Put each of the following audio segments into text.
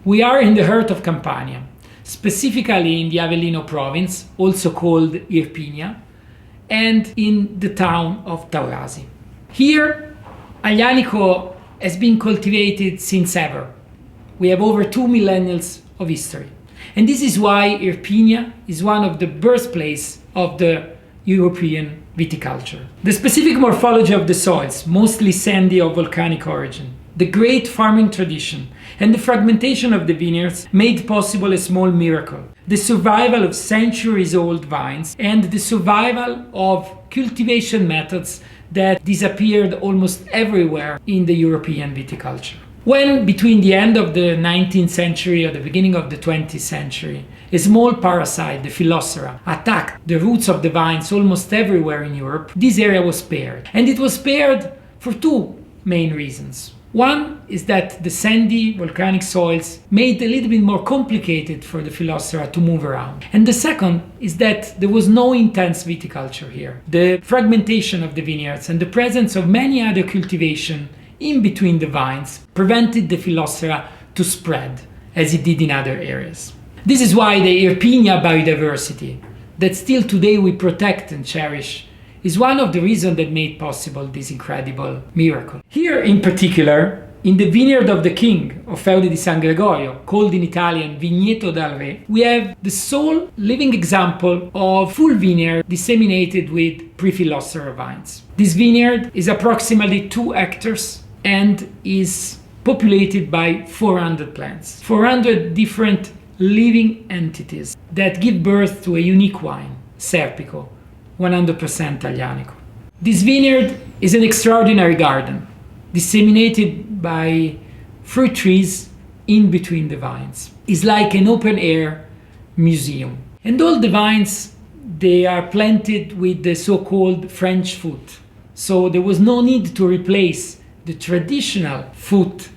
We are in the heart of Campania, specifically in the Avellino province, also called Irpinia, and in the town of Taurasi. Here, Aglianico has been cultivated since ever. We have over 2 millennia of history. And this is why Irpinia is one of the birthplaces of the European viticulture. The specific morphology of the soils, mostly sandy of volcanic origin, the great farming tradition, and the fragmentation of the vineyards made possible a small miracle: the survival of centuries-old vines and the survival of cultivation methods that disappeared almost everywhere in the European viticulture. When, between the end of the 19th century or the beginning of the 20th century, a small parasite, the Phylloxera, attacked the roots of the vines almost everywhere in Europe, this area was spared. And it was spared for two main reasons. One is that the sandy volcanic soils made it a little bit more complicated for the Phylloxera to move around. And the second is that there was no intense viticulture here. The fragmentation of the vineyards and the presence of many other cultivation in between the vines prevented the Phylloxera to spread as it did in other areas. This is why the Irpinia biodiversity, that still today we protect and cherish, is one of the reasons that made possible this incredible miracle. Here in particular, in the vineyard of the king of Feudi di San Gregorio, called in Italian Vigneto dal Re, we have the sole living example of full vineyard disseminated with pre-Phylloxera vines. This vineyard is approximately 2 hectares and is populated by 400 plants, 400 different living entities that give birth to a unique wine, Serpico, 100% Aglianico. This vineyard is an extraordinary garden, disseminated by fruit trees in between the vines. It's like an open-air museum. And all the vines, they are planted with the so-called French foot. So there was no need to replace the traditional foot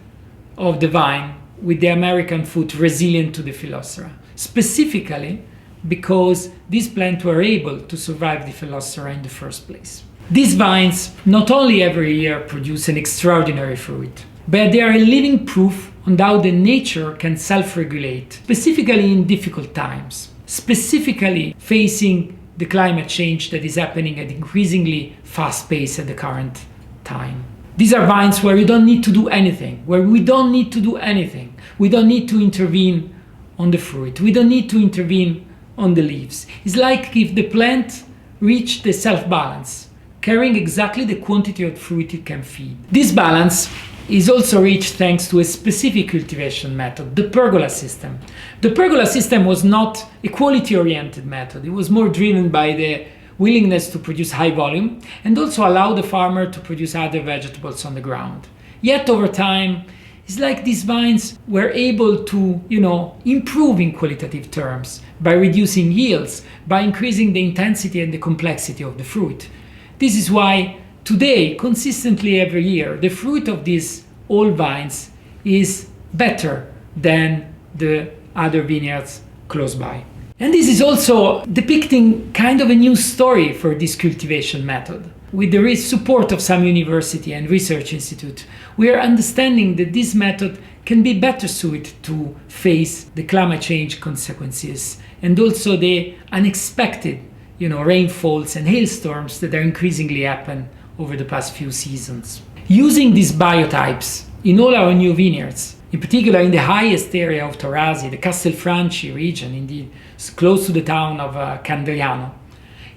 of the vine with the American foot resilient to the Phylloxera, specifically because these plants were able to survive the Phylloxera in the first place. These vines not only every year produce an extraordinary fruit, but they are a living proof on how the nature can self-regulate, specifically in difficult times, specifically facing the climate change that is happening at increasingly fast pace at the current time. These are vines where you don't need to do anything, where we don't need to do anything. We don't need to intervene on the fruit. We don't need to intervene on the leaves. It's like if the plant reached the self-balance, carrying exactly the quantity of fruit it can feed. This balance is also reached thanks to a specific cultivation method, the pergola system. The pergola system was not a quality-oriented method. It was more driven by the willingness to produce high volume and also allow the farmer to produce other vegetables on the ground. Yet over time, it's like these vines were able to, improve in qualitative terms by reducing yields, by increasing the intensity and the complexity of the fruit. This is why today, consistently every year, the fruit of these old vines is better than the other vineyards close by. And this is also depicting kind of a new story for this cultivation method. With the support of some university and research institute, we are understanding that this method can be better suited to face the climate change consequences and also the unexpected, rainfalls and hailstorms that are increasingly happen over the past few seasons. Using these biotypes in all our new vineyards, in particular in the highest area of Taurasi, the Castelfranci region, indeed close to the town of Candriano,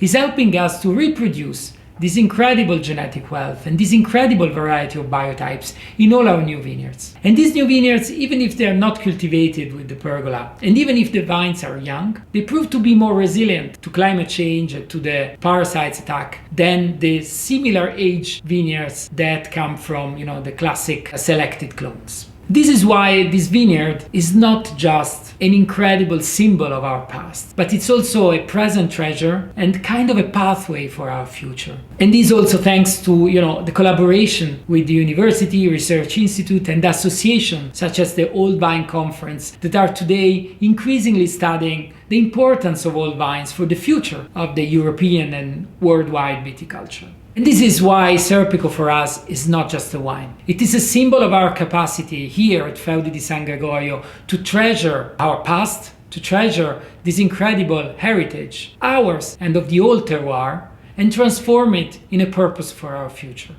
is helping us to reproduce this incredible genetic wealth and this incredible variety of biotypes in all our new vineyards. And these new vineyards, even if they are not cultivated with the pergola, and even if the vines are young, they prove to be more resilient to climate change and to the parasites attack than the similar age vineyards that come from, the classic selected clones. This is why this vineyard is not just an incredible symbol of our past, but it's also a present treasure and kind of a pathway for our future. And this also thanks to, the collaboration with the University, Research Institute and associations such as the Old Vine Conference that are today increasingly studying the importance of old vines for the future of the European and worldwide viticulture. And this is why Serpico for us is not just a wine. It is a symbol of our capacity here at Feudi di San Gregorio to treasure our past, to treasure this incredible heritage, ours and of the old terroir, and transform it in a purpose for our future.